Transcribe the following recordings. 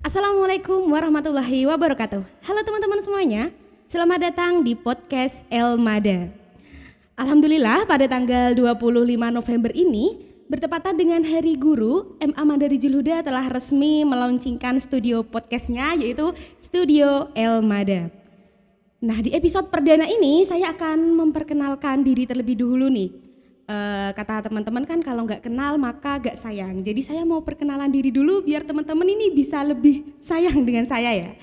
Assalamualaikum warahmatullahi wabarakatuh. Halo teman-teman semuanya, selamat datang di podcast Elmada. Alhamdulillah pada tanggal 25 November ini bertepatan dengan Hari Guru, MA Madarijul Huda telah resmi melaunchingkan studio podcastnya yaitu Studio Elmada. Nah di episode perdana ini saya akan memperkenalkan diri terlebih dahulu nih. Kata teman-teman kan kalau nggak kenal maka gak sayang. Jadi saya mau perkenalan diri dulu biar teman-teman ini bisa lebih sayang dengan saya ya.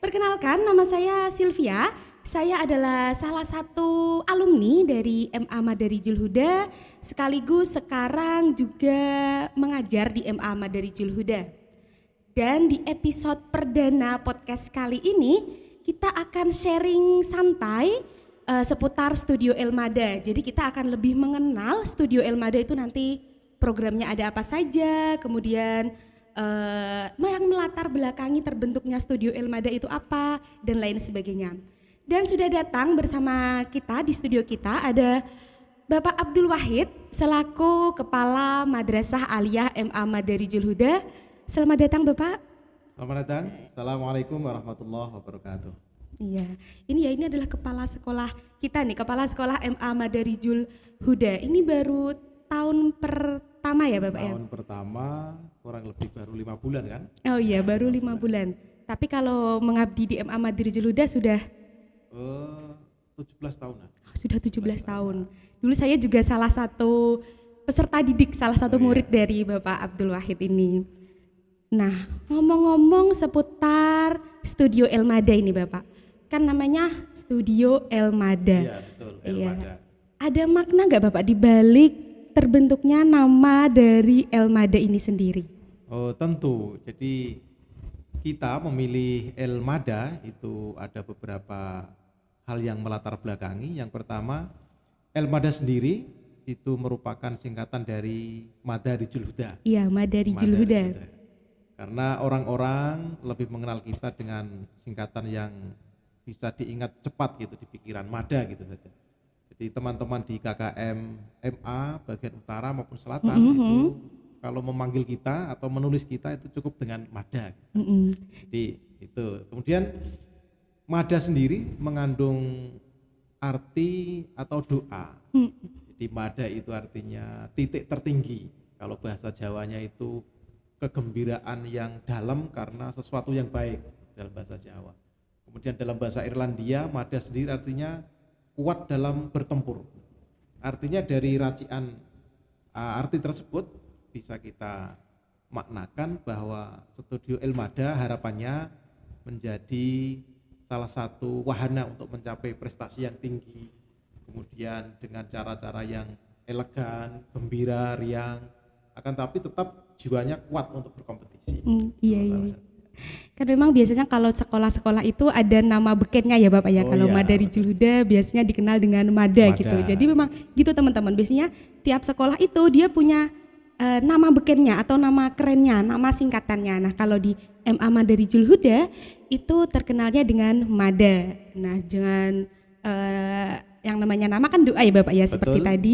Perkenalkan, nama saya Sylvia. Saya adalah salah satu alumni dari MA Madarijul Huda, sekaligus sekarang juga mengajar di MA Madarijul Huda. Dan di episode perdana podcast kali ini kita akan sharing santai seputar Studio Elmada. Jadi kita akan lebih mengenal Studio Elmada itu nanti programnya ada apa saja, kemudian yang melatar belakangi terbentuknya Studio Elmada itu apa dan lain sebagainya. Dan sudah datang bersama kita di studio kita ada Bapak Abdul Wahid selaku Kepala Madrasah Aliyah MA Madarijul Huda. Selamat datang Bapak. Selamat datang. Assalamualaikum warahmatullahi wabarakatuh. Iya, ini adalah kepala sekolah kita nih, kepala sekolah MA Madarijul Huda. Ini baru tahun pertama ya Bapak ya? Tahun pertama kurang lebih baru 5 bulan kan? Oh iya, baru 5 bulan. Tapi kalau mengabdi di MA Madarijul Huda sudah 17 tahunan. Sudah 17 tahun. Dulu saya juga salah satu peserta didik, salah satu murid dari Bapak Abdul Wahid ini. Nah, ngomong-ngomong seputar Studio Elmada ini Bapak. Kan namanya Studio Elmada. Iya betul, Elmada. Iya. Ada makna nggak Bapak di balik terbentuknya nama dari Elmada ini sendiri? Oh tentu, jadi kita memilih Elmada itu ada beberapa hal yang melatar belakangi. Yang pertama, Elmada sendiri itu merupakan singkatan dari Madarijul Huda. Iya, Madarijul Huda. Karena orang-orang lebih mengenal kita dengan singkatan yang bisa diingat cepat gitu di pikiran, Mada gitu saja. Jadi teman-teman di KKM MA bagian utara maupun selatan itu kalau memanggil kita atau menulis kita itu cukup dengan Mada. Jadi itu. Kemudian Mada sendiri mengandung arti atau doa. Jadi Mada itu artinya titik tertinggi. Kalau bahasa Jawanya itu kegembiraan yang dalam karena sesuatu yang baik dalam bahasa Jawa. Kemudian dalam bahasa Irlandia, Mada sendiri artinya kuat dalam bertempur. Artinya dari racian arti tersebut bisa kita maknakan bahwa Studio Elmada harapannya menjadi salah satu wahana untuk mencapai prestasi yang tinggi. Kemudian dengan cara-cara yang elegan, gembira, riang, akan tapi tetap jiwanya kuat untuk berkompetisi. Iya. Kan memang biasanya kalau sekolah-sekolah itu ada nama bekennya ya Bapak ya. Kalau Madarijul Huda biasanya dikenal dengan Mada gitu. Jadi memang gitu teman-teman. Biasanya tiap sekolah itu dia punya nama bekennya atau nama kerennya, nama singkatannya. Nah kalau di MA Madarijul Huda itu terkenalnya dengan Mada. Nah jangan yang namanya nama kan doa ya Bapak ya. Seperti tadi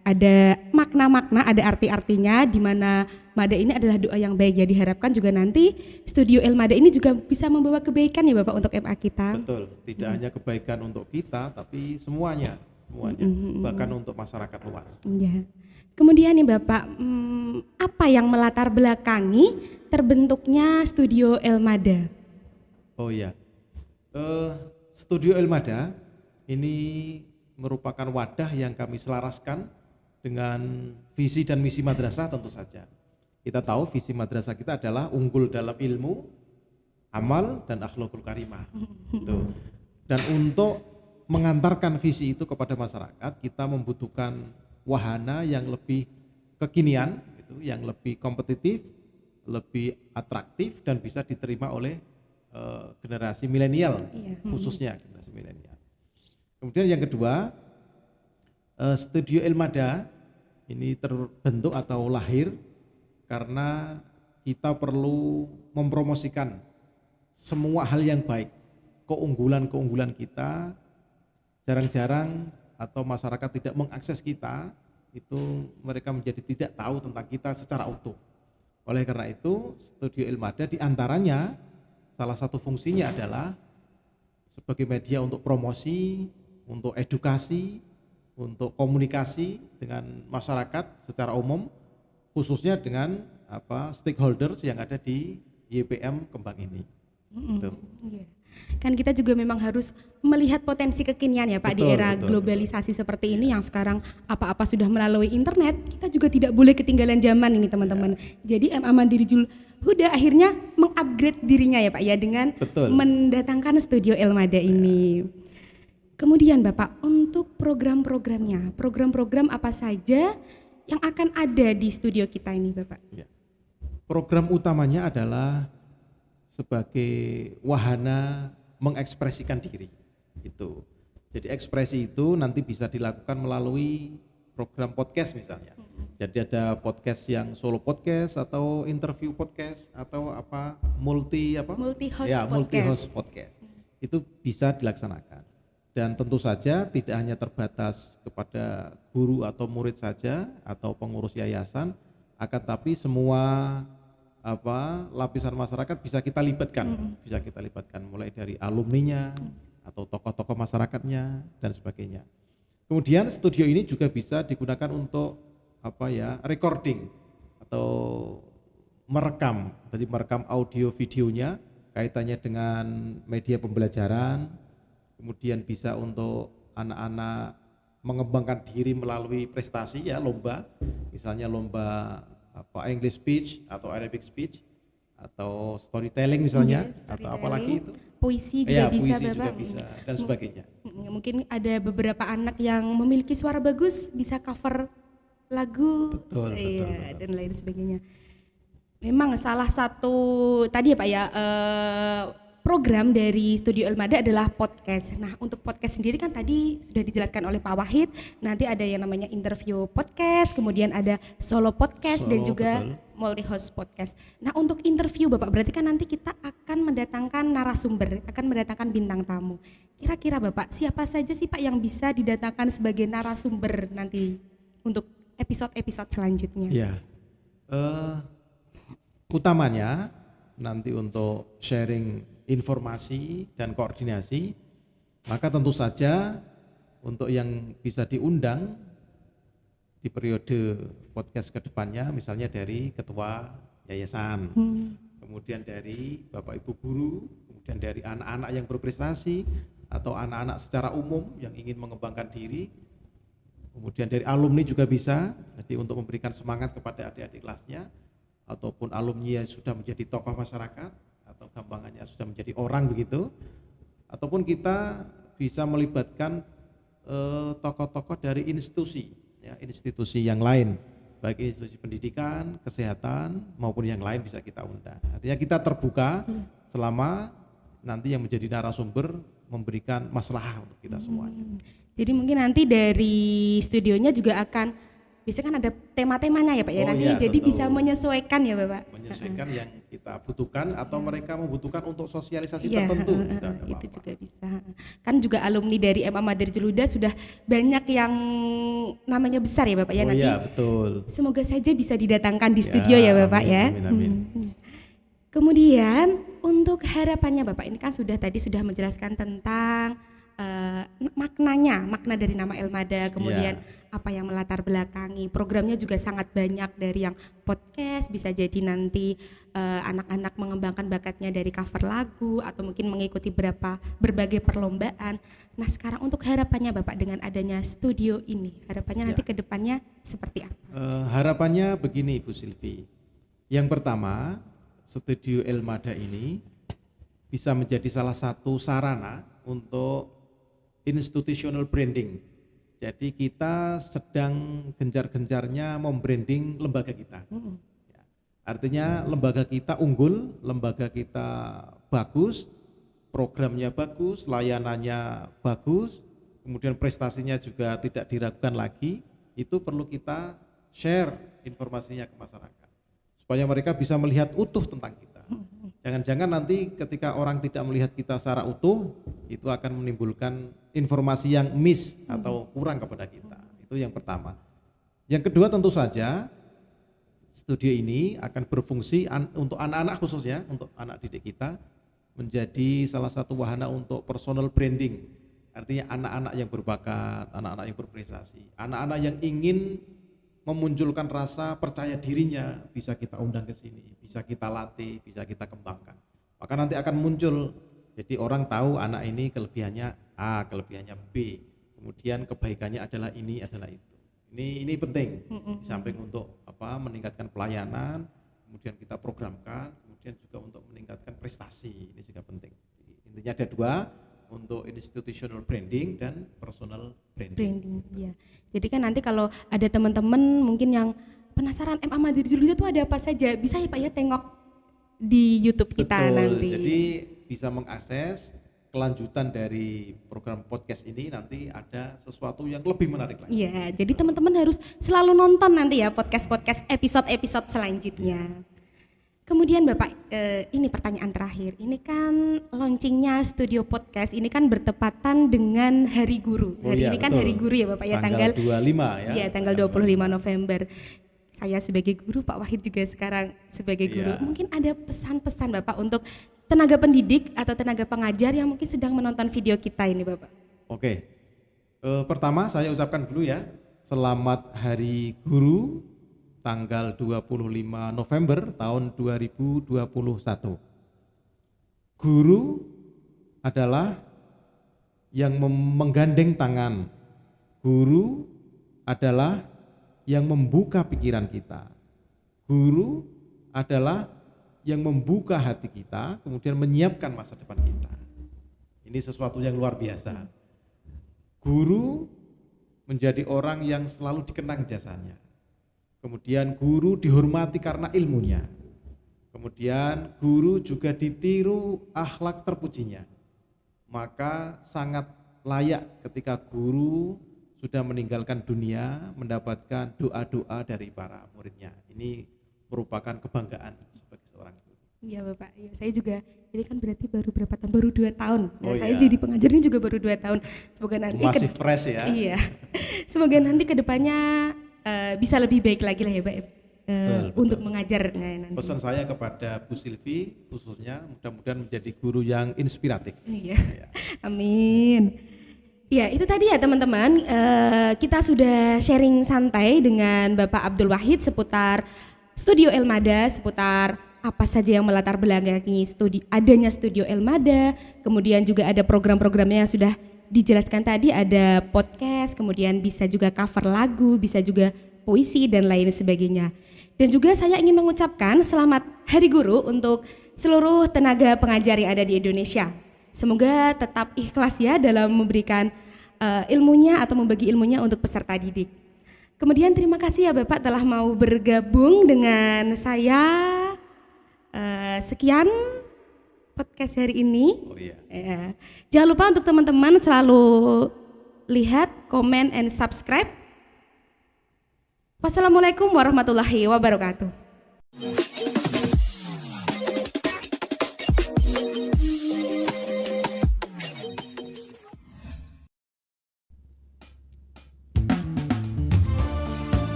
ada makna-makna, ada arti-artinya, di mana Mada ini adalah doa yang baik. Jadi diharapkan juga nanti Studio El Mada ini juga bisa membawa kebaikan ya Bapak untuk MA kita. Betul, tidak hanya kebaikan untuk kita, tapi semuanya, bahkan untuk masyarakat luas. Ya. Kemudian nih Bapak, apa yang melatar belakangi terbentuknya Studio El Mada? Oh iya, Studio El Mada ini merupakan wadah yang kami selaraskan dengan visi dan misi madrasah tentu saja. Kita tahu visi madrasah kita adalah unggul dalam ilmu, amal, dan akhlakul karimah. Dan untuk mengantarkan visi itu kepada masyarakat, kita membutuhkan wahana yang lebih kekinian, yang lebih kompetitif, lebih atraktif, dan bisa diterima oleh generasi milenial, khususnya generasi milenial. Kemudian yang kedua, Studio El Mada ini terbentuk atau lahir karena kita perlu mempromosikan semua hal yang baik, keunggulan-keunggulan kita. Jarang-jarang atau masyarakat tidak mengakses kita, itu mereka menjadi tidak tahu tentang kita secara utuh. Oleh karena itu, Studio El Mada diantaranya salah satu fungsinya adalah sebagai media untuk promosi, untuk edukasi, untuk komunikasi dengan masyarakat secara umum, khususnya dengan stakeholders yang ada di YPM Kembang ini. Iya. Kan kita juga memang harus melihat potensi kekinian ya Pak, di era globalisasi seperti ini yang sekarang apa-apa sudah melalui internet, kita juga tidak boleh ketinggalan zaman ini teman-teman. Jadi MA Mandirijul Huda akhirnya mengupgrade dirinya ya Pak ya dengan mendatangkan Studio El Mada ini. Kemudian Bapak, untuk program-programnya, program-program apa saja yang akan ada di studio kita ini Bapak? Ya. Program utamanya adalah sebagai wahana mengekspresikan diri. Itu. Jadi ekspresi itu nanti bisa dilakukan melalui program podcast misalnya. Jadi ada podcast yang solo podcast atau interview podcast atau multi host podcast. Itu bisa dilaksanakan. Dan tentu saja tidak hanya terbatas kepada guru atau murid saja atau pengurus yayasan, akan tapi semua lapisan masyarakat bisa kita libatkan, mulai dari alumninya atau tokoh-tokoh masyarakatnya dan sebagainya. Kemudian studio ini juga bisa digunakan untuk recording atau merekam, jadi merekam audio videonya kaitannya dengan media pembelajaran. Kemudian bisa untuk anak-anak mengembangkan diri melalui prestasi lomba, misalnya lomba English speech atau Arabic speech atau storytelling misalnya, atau apalagi itu puisi juga bisa puisi Bapak juga bisa dan sebagainya. Mungkin ada beberapa anak yang memiliki suara bagus bisa cover lagu, betul. Dan lain sebagainya. Memang salah satu tadi ya Pak ya, program dari Studio El Mada adalah podcast. Nah, untuk podcast sendiri kan tadi sudah dijelaskan oleh Pak Wahid, nanti ada yang namanya interview podcast, kemudian ada solo podcast dan juga multi host podcast. Nah, untuk interview Bapak berarti kan nanti kita akan mendatangkan narasumber, akan mendatangkan bintang tamu. Kira-kira Bapak siapa saja sih Pak yang bisa didatangkan sebagai narasumber nanti untuk episode-episode selanjutnya? Ya, utamanya nanti untuk sharing informasi dan koordinasi, maka tentu saja untuk yang bisa diundang di periode podcast kedepannya, misalnya dari ketua yayasan, kemudian dari Bapak Ibu guru, kemudian dari anak-anak yang berprestasi atau anak-anak secara umum yang ingin mengembangkan diri, kemudian dari alumni juga bisa, jadi untuk memberikan semangat kepada adik-adik kelasnya, ataupun alumni yang sudah menjadi tokoh masyarakat atau gampangannya sudah menjadi orang begitu, ataupun kita bisa melibatkan tokoh-tokoh dari institusi yang lain, baik institusi pendidikan, kesehatan maupun yang lain bisa kita undang. Artinya kita terbuka selama nanti yang menjadi narasumber memberikan maslahah untuk kita semuanya. Jadi mungkin nanti dari studionya juga akan biasanya kan ada tema-temanya ya Pak ya, nanti jadi bisa menyesuaikan ya Bapak. Menyesuaikan yang kita butuhkan atau mereka membutuhkan untuk sosialisasi Iya, tertentu. itu juga bisa. Kan juga alumni dari MA Madar Jeluda sudah banyak yang namanya besar ya Bapak ya, Oh nanti. iya, betul. Semoga saja bisa didatangkan di studio ya Bapak amin, ya. Amin. Kemudian untuk harapannya Bapak, ini kan sudah menjelaskan tentang makna dari nama Elmada, kemudian apa yang melatar belakangi programnya juga sangat banyak, dari yang podcast bisa jadi nanti anak-anak mengembangkan bakatnya dari cover lagu atau mungkin mengikuti berbagai perlombaan. Nah sekarang untuk harapannya Bapak dengan adanya studio ini, harapannya nanti ke depannya seperti apa? Harapannya begini Bu Silvi, yang pertama studio Elmada ini bisa menjadi salah satu sarana untuk institutional branding. Jadi kita sedang gencar-gencarnya membranding lembaga kita. Ya. Artinya lembaga kita unggul, lembaga kita bagus, programnya bagus, layanannya bagus, kemudian prestasinya juga tidak diragukan lagi. Itu perlu kita share informasinya ke masyarakat, supaya mereka bisa melihat utuh tentang kita. Jangan-jangan nanti ketika orang tidak melihat kita secara utuh, itu akan menimbulkan informasi yang miss atau kurang kepada kita. Itu yang pertama. Yang kedua tentu saja studio ini akan berfungsi untuk anak-anak, khususnya untuk anak didik kita, menjadi salah satu wahana untuk personal branding. Artinya anak-anak yang berbakat, anak-anak yang berprestasi, anak-anak yang ingin memunculkan rasa percaya dirinya, bisa kita undang ke sini, bisa kita latih, bisa kita kembangkan. Maka nanti akan muncul, jadi orang tahu anak ini kelebihannya A, kelebihannya B, kemudian kebaikannya adalah ini, adalah itu. Ini penting, di samping untuk meningkatkan pelayanan, kemudian kita programkan, kemudian juga untuk meningkatkan prestasi, ini juga penting. Intinya ada dua, untuk institutional branding dan personal branding. Ya. Jadi kan nanti kalau ada teman-teman mungkin yang penasaran MA Madar Jeluda itu ada apa saja, bisa ya Pak ya tengok di YouTube kita. Betul, nanti. Jadi bisa mengakses kelanjutan dari program podcast ini, nanti ada sesuatu yang lebih menarik lagi. Iya, jadi teman-teman harus selalu nonton nanti ya podcast episode selanjutnya. Kemudian Bapak, ini pertanyaan terakhir. Ini kan launchingnya studio podcast, ini kan bertepatan dengan Hari Guru. Hari ini kan Hari Guru ya Bapak ya, tanggal 25 ya. Iya, tanggal 25 November. Saya sebagai guru, Pak Wahid juga sekarang sebagai guru. Mungkin ada pesan-pesan Bapak untuk tenaga pendidik atau tenaga pengajar yang mungkin sedang menonton video kita ini Bapak. Oke. Pertama saya ucapkan dulu ya, selamat Hari Guru tanggal 25 November tahun 2021. Guru adalah yang menggandeng tangan. Guru adalah yang membuka pikiran kita. Guru adalah yang membuka hati kita, kemudian menyiapkan masa depan kita. Ini sesuatu yang luar biasa. Guru menjadi orang yang selalu dikenang jasanya. Kemudian guru dihormati karena ilmunya. Kemudian guru juga ditiru akhlak terpujinya. Maka sangat layak ketika guru sudah meninggalkan dunia mendapatkan doa-doa dari para muridnya. Ini merupakan kebanggaan sebagai seorang guru. Iya Bapak, ya, saya juga, ini kan berarti baru berapa tahun? Baru 2 tahun. Nah, saya iya. jadi pengajar ini juga baru 2 tahun. Semoga nanti masih fresh ya. Iya. Semoga nanti kedepannya bisa lebih baik lagi lah ya Pak. Untuk mengajar nanti. Pesan saya kepada Bu Silvi khususnya, mudah-mudahan menjadi guru yang inspiratif. Iya. Amin. Ya itu tadi ya teman-teman, kita sudah sharing santai dengan Bapak Abdul Wahid seputar Studio Elmada, seputar apa saja yang melatar belakangi adanya Studio Elmada, kemudian juga ada program-programnya yang sudah dijelaskan tadi, ada podcast, kemudian bisa juga cover lagu, bisa juga puisi dan lain sebagainya. Dan juga saya ingin mengucapkan selamat Hari Guru untuk seluruh tenaga pengajar yang ada di Indonesia. Semoga tetap ikhlas ya dalam memberikan ilmunya atau membagi ilmunya untuk peserta didik. Kemudian terima kasih ya Bapak telah mau bergabung dengan saya. Sekian podcast hari ini. Jangan lupa untuk teman-teman selalu lihat, komen, and subscribe. Wassalamualaikum warahmatullahi wabarakatuh.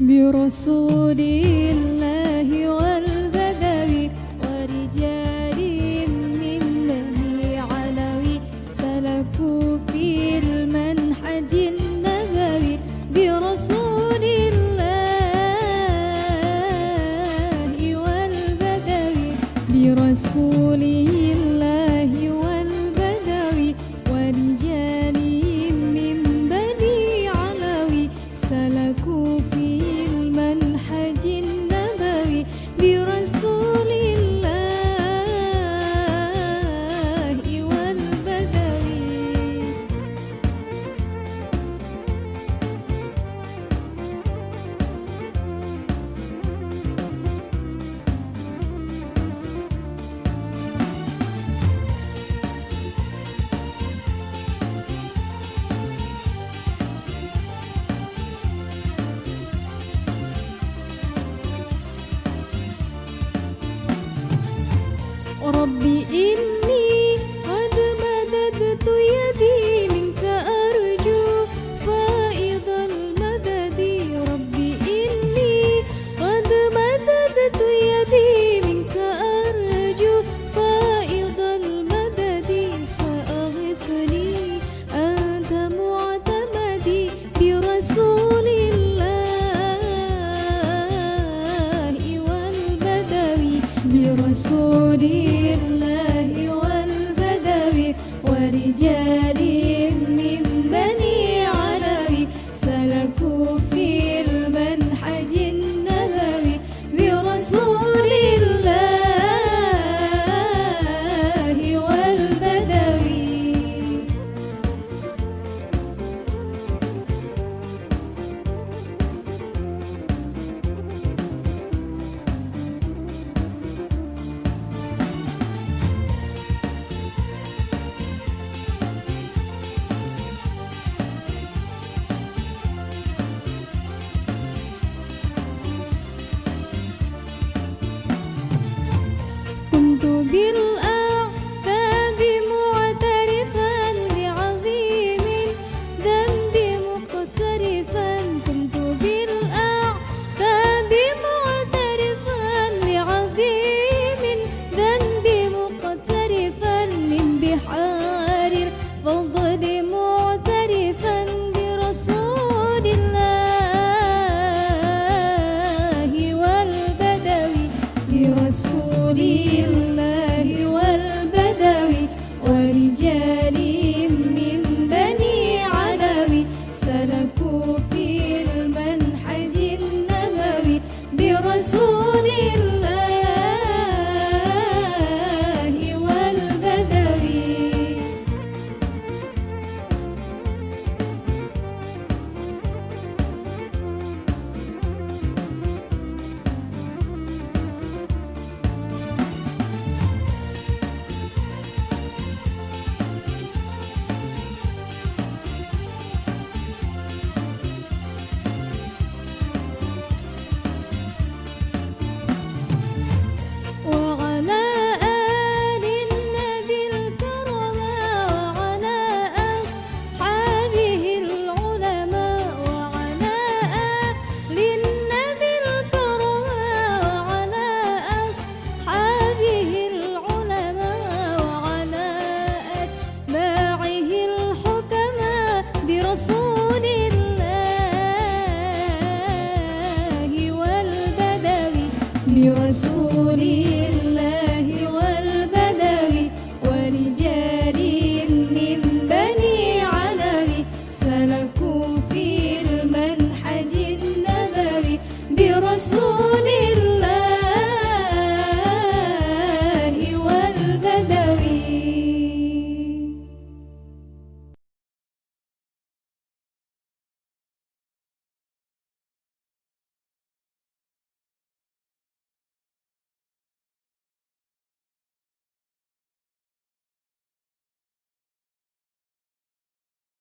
برسول الله والبدوي ورجال من بني علوي سلكوا في المنهج النبوي برسول الله والبدوي برسول الله والبدوي ورجال من بني علوي سلكوا في المنهج النبوي برسول الله والبدوي ربي إني قد مددت يدي منك أرجو فائض المدد ربي إني قد مددت يدي منك أرجو فائض المدد فأغثني أنت معتمدي برسول الله والبدوي برسول الله والبدوي ورجال من بني علوي سلكوا في المنهج النبوي برسول الله والبدوي كنت بالأعتاب معترفا بعظيم ذنب مقترفا كنت بالأعتاب معترفا بعظيم ذنب مقترفا من بحار الفضل معترفا برسول الله والبدوي برسول الله والبدوي ورجال من بني علوي سلكوا في المنهج النبوي برسول الله والبدوي وعلى آل النبي الكرماء وعلى أصحابه العلماء وعلى آل النبي الكرماء وعلى أصحابه العلماء وعلى أتباعه الحكماء برسول الله والبدوي برسول الله والبدوي ورجال من بني علوي سلكوا في المنهج النبوي برسول